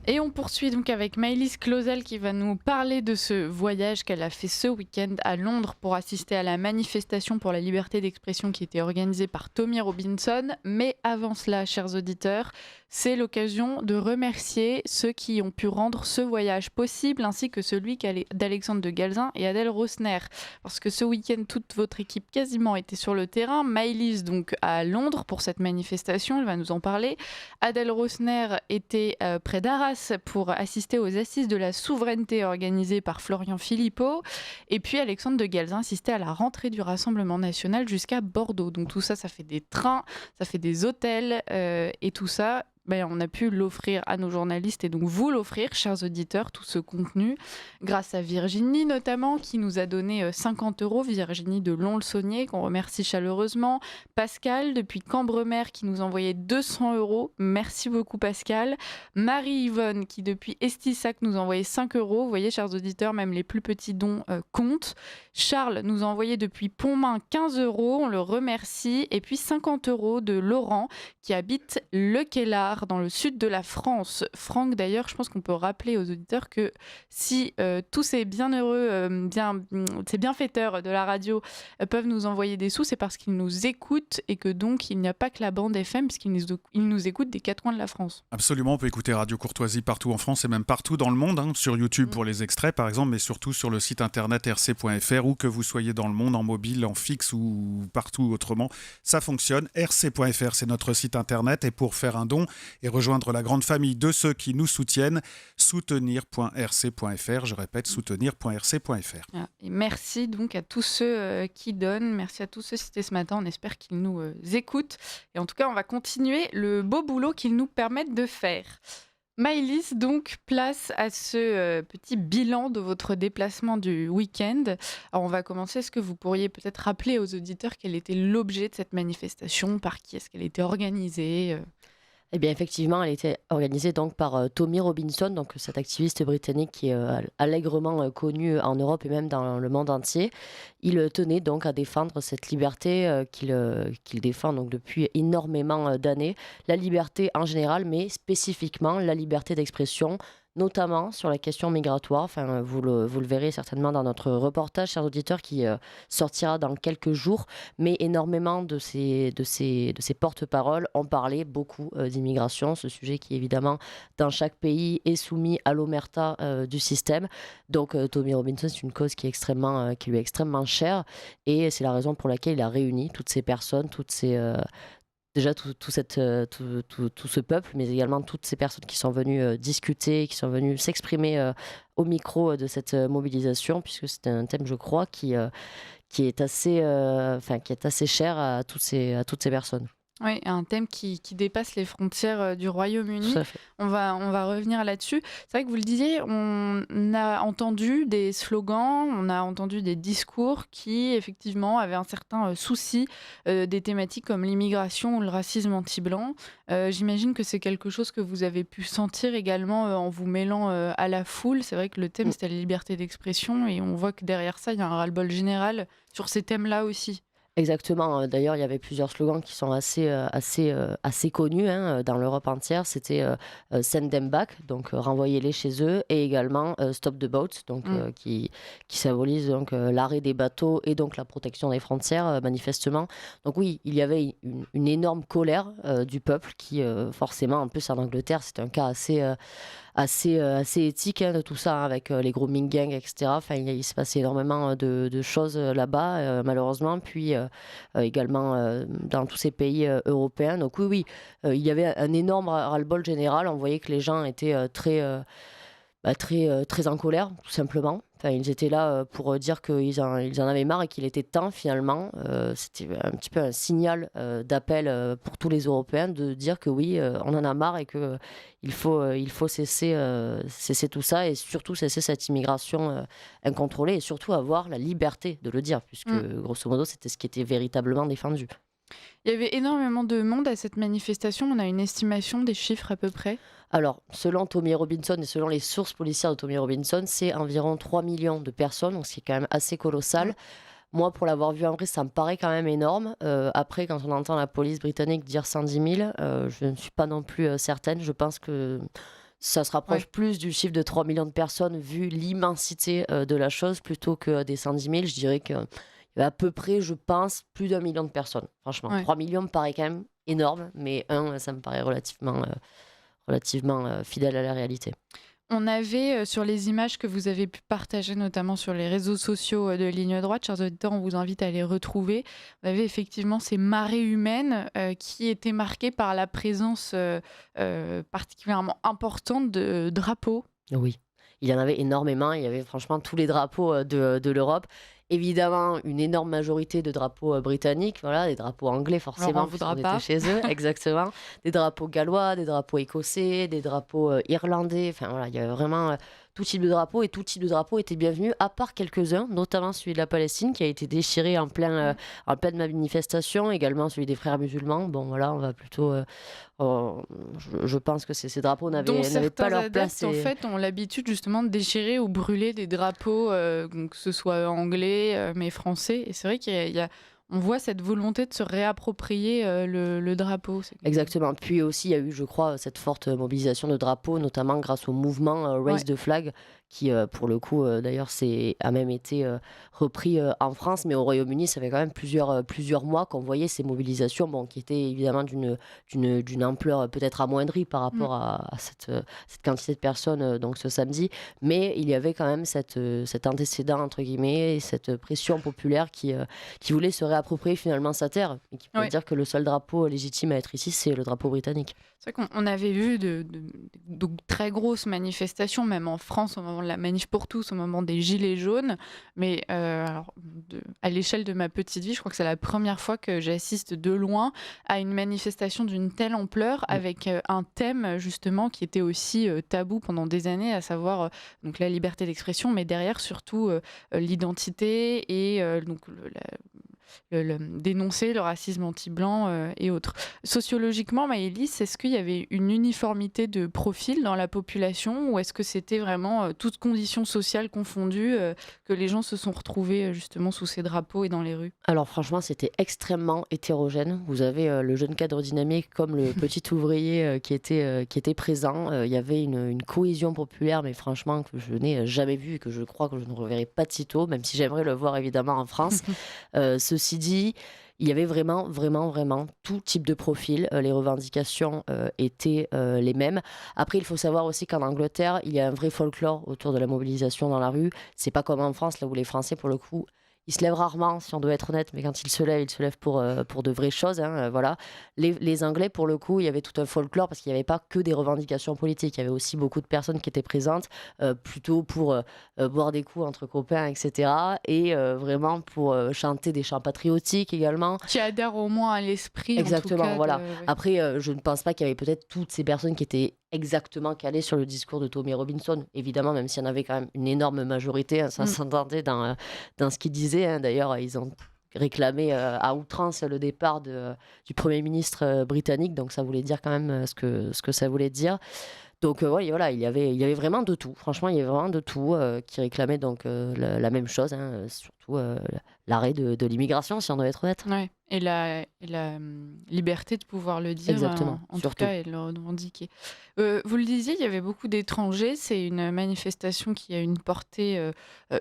Et on poursuit donc avec Maëlys Clausel qui va nous parler de ce voyage qu'elle a fait ce week-end à Londres pour assister à la manifestation pour la liberté d'expression qui était organisée par Tommy Robinson. Mais avant cela, chers auditeurs, c'est l'occasion de remercier ceux qui ont pu rendre ce voyage possible, ainsi que celui d'Alexandre de Galzin et Adèle Rosner. Parce que ce week-end, toute votre équipe quasiment était sur le terrain. Maëlys donc à Londres pour cette manifestation, elle va nous en parler. Adèle Rosner était près d'Arras pour assister aux assises de la souveraineté organisées par Florian Philippot. Et puis Alexandre de Galzin assistait à la rentrée du Rassemblement national jusqu'à Bordeaux. Donc tout ça, ça fait des trains, ça fait des hôtels et tout ça. On a pu l'offrir à nos journalistes et donc vous l'offrir, chers auditeurs, tout ce contenu, grâce à Virginie notamment, qui nous a donné 50 €, Virginie de Lons-le-Saunier, qu'on remercie chaleureusement, Pascal, depuis Cambremer, qui nous envoyait 200 €, merci beaucoup Pascal, Marie-Yvonne, qui depuis Estissac nous envoyait 5 €, vous voyez, chers auditeurs, même les plus petits dons comptent, Charles nous a envoyé depuis Pontmain 15 €, on le remercie, et puis 50 € de Laurent, qui habite Le Quellard, dans le sud de la France. Franck, d'ailleurs, je pense qu'on peut rappeler aux auditeurs que si tous ces bienheureux, ces bienfaiteurs de la radio peuvent nous envoyer des sous, c'est parce qu'ils nous écoutent et que donc il n'y a pas que la bande FM, puisqu'ils nous écoutent des quatre coins de la France. Absolument, on peut écouter Radio Courtoisie partout en France et même partout dans le monde, sur YouTube pour les extraits par exemple, mais surtout sur le site internet rc.fr, où que vous soyez dans le monde, en mobile, en fixe ou partout autrement, ça fonctionne. rc.fr, c'est notre site internet, et pour faire un don et rejoindre la grande famille de ceux qui nous soutiennent, soutenir.rc.fr, je répète, soutenir.rc.fr. Et merci donc à tous ceux qui donnent, merci à tous ceux cités ce matin, on espère qu'ils nous écoutent, et en tout cas on va continuer le beau boulot qu'ils nous permettent de faire. Maëlys, donc, place à ce petit bilan de votre déplacement du week-end. Alors, on va commencer. Est-ce que vous pourriez peut-être rappeler aux auditeurs quel était l'objet de cette manifestation? Par qui est-ce qu'elle était organisée? Eh bien, effectivement, elle était organisée donc par Tommy Robinson, donc cet activiste britannique qui est allègrement connu en Europe et même dans le monde entier. Il tenait donc à défendre cette liberté qu'il défend donc depuis énormément d'années, la liberté en général, mais spécifiquement la liberté d'expression, notamment sur la question migratoire. Enfin, vous le verrez certainement dans notre reportage, chers auditeurs, qui sortira dans quelques jours. Mais énormément de ces porte-paroles ont parlé beaucoup d'immigration, ce sujet qui évidemment dans chaque pays est soumis à l'omerta du système. Donc Tommy Robinson, c'est une cause qui lui est extrêmement chère, et c'est la raison pour laquelle il a réuni toutes ces personnes, déjà tout ce peuple, mais également toutes ces personnes qui sont venues discuter, qui sont venues s'exprimer au micro de cette mobilisation, puisque c'est un thème, je crois, qui est assez cher à toutes ces personnes. Oui, un thème qui dépasse les frontières du Royaume-Uni. Tout à fait. On va revenir là-dessus. C'est vrai que vous le disiez, on a entendu des slogans, on a entendu des discours qui, effectivement, avaient un certain souci des thématiques comme l'immigration ou le racisme anti-blanc. J'imagine que c'est quelque chose que vous avez pu sentir également en vous mêlant à la foule. C'est vrai que le thème, c'était la liberté d'expression, et on voit que derrière ça, il y a un ras-le-bol général sur ces thèmes-là aussi. Exactement. D'ailleurs, il y avait plusieurs slogans qui sont assez connus dans l'Europe entière. C'était Send them back, donc renvoyez-les chez eux, et également Stop the boats, donc qui symbolise donc l'arrêt des bateaux et donc la protection des frontières, manifestement. Donc oui, il y avait une énorme colère du peuple qui, forcément, en plus en Angleterre, c'est un cas assez éthique de tout ça, avec les grooming gangs, etc. Enfin, il se passait énormément de choses là-bas, malheureusement. Puis également dans tous ces pays européens. Donc oui, il y avait un énorme ras-le-bol général. On voyait que les gens étaient très en colère, tout simplement. Enfin, ils étaient là pour dire qu'ils en avaient marre et qu'il était temps, finalement. C'était un petit peu un signal d'appel pour tous les Européens, de dire que oui, on en a marre, et qu'il faut cesser tout ça, et surtout cesser cette immigration incontrôlée, et surtout avoir la liberté de le dire, puisque grosso modo, c'était ce qui était véritablement défendu. Il y avait énormément de monde à cette manifestation. On a une estimation des chiffres à peu près? Alors, selon Tommy Robinson et selon les sources policières de Tommy Robinson, c'est environ 3 millions de personnes, donc c'est quand même assez colossal. Moi, pour l'avoir vu en vrai, ça me paraît quand même énorme. Après, quand on entend la police britannique dire 110 000, je ne suis pas non plus certaine. Je pense que ça se rapproche plus du chiffre de 3 millions de personnes vu l'immensité de la chose plutôt que des 110 000. Je dirais qu'il y a à peu près, je pense, plus d'1 million de personnes. Franchement, 3 millions me paraît quand même énorme, mais ça me paraît relativement fidèle à la réalité. On avait sur les images que vous avez pu partager, notamment sur les réseaux sociaux de Ligne Droite, chers auditeurs, on vous invite à les retrouver. On avait effectivement ces marées humaines qui étaient marquées par la présence particulièrement importante de drapeaux. Oui, il y en avait énormément. Il y avait franchement tous les drapeaux de l'Europe. Évidemment, une énorme majorité de drapeaux britanniques, voilà, des drapeaux anglais forcément, on voudra puisqu'on pas. était chez eux, exactement. Des drapeaux gallois, des drapeaux écossais, des drapeaux irlandais. Enfin voilà, il y avait vraiment tout type de drapeaux et tout type de drapeaux était bienvenu, à part quelques-uns, notamment celui de la Palestine qui a été déchiré en pleine manifestation, également celui des frères musulmans. Bon voilà, on va plutôt, je pense que ces drapeaux Dont n'avaient pas certains leur adeptes, place. en fait, ont l'habitude justement de déchirer ou brûler des drapeaux, donc que ce soit anglais, mais français. Et c'est vrai on voit cette volonté de se réapproprier le drapeau. Exactement. Puis aussi, il y a eu, je crois, cette forte mobilisation de drapeaux, notamment grâce au mouvement Raise the Flag, qui, pour le coup, d'ailleurs, a même été repris en France, mais au Royaume-Uni, ça fait quand même plusieurs mois qu'on voyait ces mobilisations, bon, qui étaient évidemment d'une ampleur peut-être amoindrie par rapport à cette quantité de personnes donc ce samedi, mais il y avait quand même cet antécédent, entre guillemets, et cette pression populaire qui voulait se réapproprier finalement sa terre, et qui peut dire que le seul drapeau légitime à être ici, c'est le drapeau britannique. C'est vrai qu'on avait vu de très grosses manifestations, même en France, au moment de la manif pour tous, au moment des Gilets jaunes. Mais alors, à l'échelle de ma petite vie, je crois que c'est la première fois que j'assiste de loin à une manifestation d'une telle ampleur, avec un thème justement qui était aussi tabou pendant des années, à savoir donc la liberté d'expression, mais derrière surtout l'identité et donc dénoncer le racisme anti-blanc et autres. Sociologiquement, Maëlys, est-ce qu'il y avait une uniformité de profil dans la population ou est-ce que c'était vraiment toutes conditions sociales confondues que les gens se sont retrouvés justement sous ces drapeaux et dans les rues? Alors franchement, c'était extrêmement hétérogène. Vous avez le jeune cadre dynamique comme le petit ouvrier qui était présent. Il y avait une cohésion populaire, mais franchement, que je n'ai jamais vue et que je crois que je ne reverrai pas de sitôt, même si j'aimerais le voir évidemment en France. Ceci dit, il y avait vraiment, vraiment, vraiment tout type de profil. Les revendications étaient les mêmes. Après, il faut savoir aussi qu'en Angleterre, il y a un vrai folklore autour de la mobilisation dans la rue. C'est pas comme en France, là où les Français, pour le coup, ils se lèvent rarement, si on doit être honnête, mais quand ils se lèvent pour de vraies choses. Voilà. Les Anglais, pour le coup, il y avait tout un folklore parce qu'il n'y avait pas que des revendications politiques. Il y avait aussi beaucoup de personnes qui étaient présentes, plutôt pour boire des coups entre copains, etc. Et vraiment pour chanter des chants patriotiques également. Qui adhèrent au moins à l'esprit. Exactement, en tout cas, voilà. Après, je ne pense pas qu'il y avait peut-être toutes ces personnes qui étaient exactement calées sur le discours de Tommy Robinson. Évidemment, même s'il y en avait quand même une énorme majorité, ça s'entendait dans ce qu'il disait. D'ailleurs, ils ont réclamé à outrance le départ du Premier ministre britannique, donc ça voulait dire quand même ce que ça voulait dire. Donc voilà, il y avait vraiment de tout. Franchement, il y avait vraiment de tout qui réclamait donc la même chose, surtout l'arrêt de l'immigration, si on doit être honnête. Ouais. Et la liberté de pouvoir le dire, Exactement, en tout surtout. cas, et de le revendiquer. Vous le disiez, il y avait beaucoup d'étrangers. C'est une manifestation qui a une portée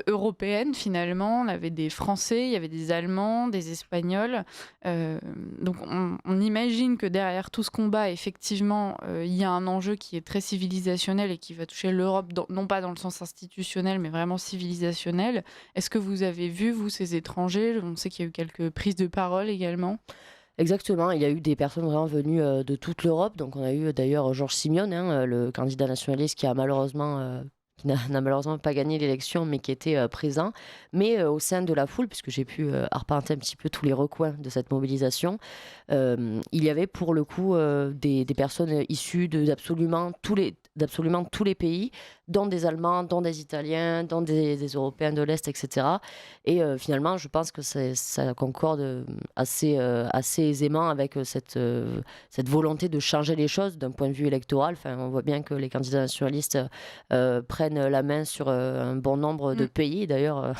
européenne, finalement. On avait des Français, il y avait des Allemands, des Espagnols. Donc, on imagine que derrière tout ce combat, effectivement, il y a un enjeu qui est très civilisationnel et qui va toucher l'Europe, non pas dans le sens institutionnel, mais vraiment civilisationnel. Est-ce que vous avez vu, vous, ces étrangers? On sait qu'il y a eu quelques prises de parole également. Exactement, il y a eu des personnes vraiment venues de toute l'Europe. Donc on a eu d'ailleurs Georges Simeone, le candidat nationaliste qui n'a malheureusement pas gagné l'élection, mais qui était présent. Mais au sein de la foule, puisque j'ai pu arpenter un petit peu tous les recoins de cette mobilisation, il y avait pour le coup des personnes issues d'absolument tous les pays, dont des Allemands, dont des Italiens, dont des Européens de l'Est, etc. Et finalement, je pense que ça concorde assez aisément avec cette volonté de changer les choses d'un point de vue électoral. Enfin, on voit bien que les candidats nationalistes prennent la main sur un bon nombre de pays. D'ailleurs,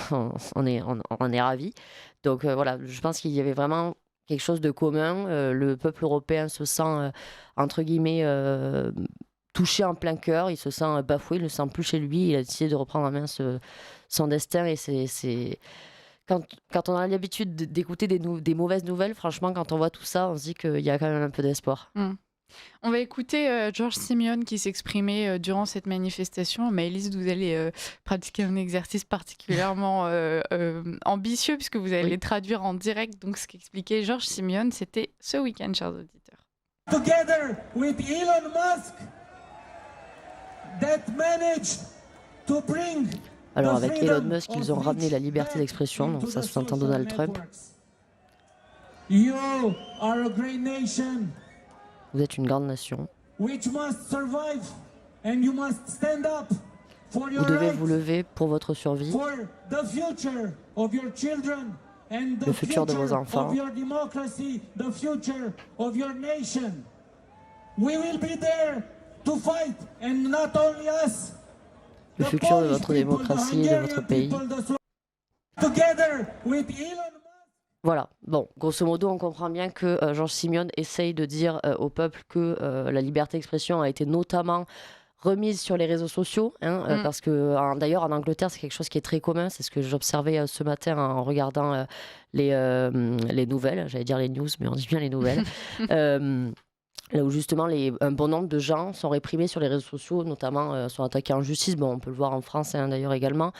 on est ravis. Donc voilà, je pense qu'il y avait vraiment quelque chose de commun. Le peuple européen se sent, entre guillemets, touché en plein cœur, il se sent bafoué, il ne se sent plus chez lui, il a décidé de reprendre en main son destin. Et quand on a l'habitude d'écouter des mauvaises nouvelles, franchement, quand on voit tout ça, on se dit qu'il y a quand même un peu d'espoir. On va écouter Georges Simeone qui s'exprimait durant cette manifestation. Maëlys, vous allez pratiquer un exercice particulièrement ambitieux puisque vous allez traduire en direct. Donc, ce qu'expliquait Georges Simeone, c'était ce week-end, chers auditeurs. Together with Elon Musk, that managed to bring. Alors, avec Elon Musk, ils ont ramené la liberté d'expression, donc ça sous-entend Donald Trump. You are a great nation. Vous êtes une grande nation. Vous devez vous lever pour votre survie, le futur de vos enfants. Le futur de votre démocratie et de votre pays. Voilà, bon, grosso modo, on comprend bien que Georges Simeone essaye de dire au peuple que la liberté d'expression a été notamment remise sur les réseaux sociaux, parce que d'ailleurs en Angleterre c'est quelque chose qui est très commun, c'est ce que j'observais ce matin en regardant les nouvelles, j'allais dire les news, mais on dit bien les nouvelles. Là où justement un bon nombre de gens sont réprimés sur les réseaux sociaux, notamment sont attaqués en justice. Bon, on peut le voir en France d'ailleurs également,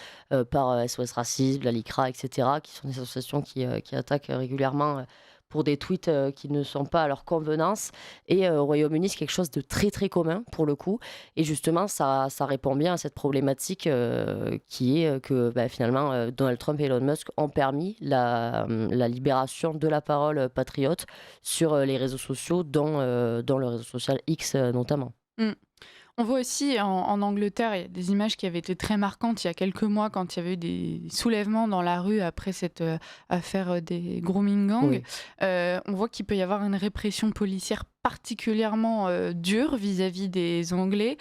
par SOS Racisme, la LICRA, etc., qui sont des associations qui attaquent régulièrement pour des tweets qui ne sont pas à leur convenance. Et au Royaume-Uni, c'est quelque chose de très très commun pour le coup. Et justement, ça répond bien à cette problématique qui est que finalement, Donald Trump et Elon Musk ont permis la libération de la parole patriote sur les réseaux sociaux, dont le réseau social X notamment. On voit aussi en Angleterre, il y a des images qui avaient été très marquantes il y a quelques mois quand il y avait eu des soulèvements dans la rue après cette affaire des grooming gangs. Oui. On voit qu'il peut y avoir une répression policière particulièrement dure vis-à-vis des Anglais.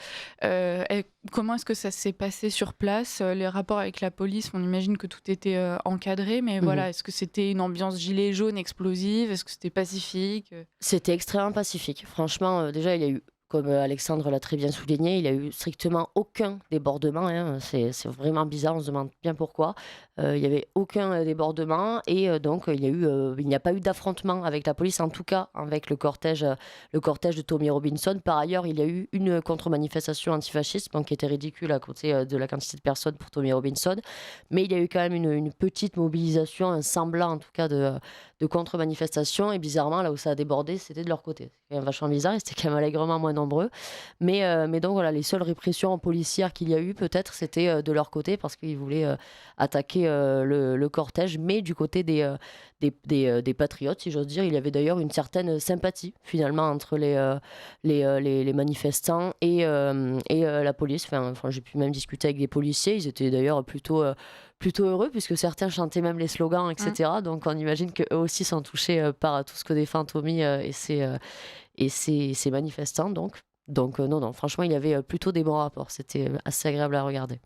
Comment est-ce que ça s'est passé sur place? Les rapports avec la police, on imagine que tout était encadré, mais voilà, est-ce que c'était une ambiance gilet jaune explosive? Est-ce que c'était pacifique? C'était extrêmement pacifique. Franchement, déjà, il y a eu, comme Alexandre l'a très bien souligné, il n'y a eu strictement aucun débordement. C'est vraiment bizarre, on se demande bien pourquoi. Il n'y avait aucun débordement et donc il n'y a pas eu d'affrontement avec la police, en tout cas avec le cortège de Tommy Robinson. Par ailleurs, il y a eu une contre-manifestation antifasciste qui était ridicule à côté de la quantité de personnes pour Tommy Robinson. Mais il y a eu quand même une petite mobilisation, un semblant en tout cas de contre-manifestation. Et bizarrement, là où ça a débordé, c'était de leur côté. C'est quand même vachement bizarre et c'était quand même allègrement moins nombreux. Mais donc voilà, les seules répressions policières qu'il y a eu, peut-être, c'était de leur côté parce qu'ils voulaient attaquer le cortège. Mais du côté des patriotes, si j'ose dire, il y avait d'ailleurs une certaine sympathie finalement entre les manifestants et la police. Enfin, j'ai pu même discuter avec des policiers. Ils étaient d'ailleurs plutôt heureux puisque certains chantaient même les slogans, etc. Donc on imagine qu'eux aussi sont touchés par tout ce que défend Tommy et ses manifestants. Donc non, franchement, il y avait plutôt des bons rapports. C'était assez agréable à regarder.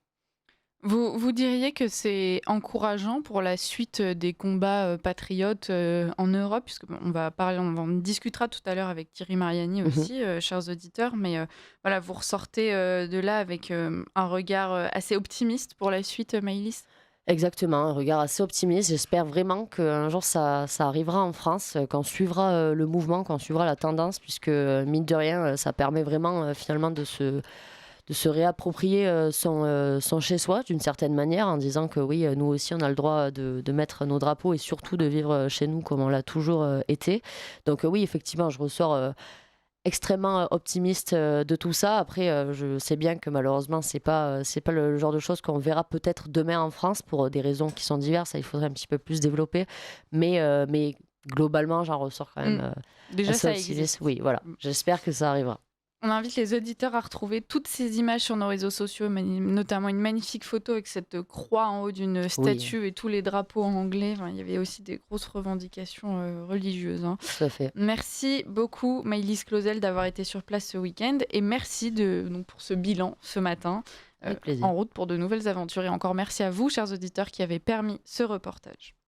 Vous diriez que c'est encourageant pour la suite des combats patriotes en Europe, puisque on en discutera tout à l'heure avec Thierry Mariani aussi, chers auditeurs, mais voilà, vous ressortez de là avec un regard assez optimiste pour la suite, Maëlys? Exactement, un regard assez optimiste. J'espère vraiment qu'un jour ça arrivera en France, qu'on suivra le mouvement, qu'on suivra la tendance, puisque mine de rien, ça permet vraiment finalement de se réapproprier son chez-soi d'une certaine manière, en disant que oui, nous aussi on a le droit de mettre nos drapeaux et surtout de vivre chez nous comme on l'a toujours été. Donc oui, effectivement, je ressors extrêmement optimiste de tout ça. Après, je sais bien que malheureusement, c'est pas le genre de choses qu'on verra peut-être demain en France pour des raisons qui sont diverses. Il faudrait un petit peu plus développer. Mais globalement, j'en ressors quand même Déjà, assez ça optimiste. existe. Oui, voilà. J'espère que ça arrivera. On invite les auditeurs à retrouver toutes ces images sur nos réseaux sociaux, notamment une magnifique photo avec cette croix en haut d'une statue et tous les drapeaux en anglais. Enfin, il y avait aussi des grosses revendications religieuses. Tout à fait. Merci beaucoup Maëlys Clausel d'avoir été sur place ce week-end et merci pour ce bilan ce matin. Avec plaisir. En route pour de nouvelles aventures. Et encore merci à vous, chers auditeurs, qui avez permis ce reportage.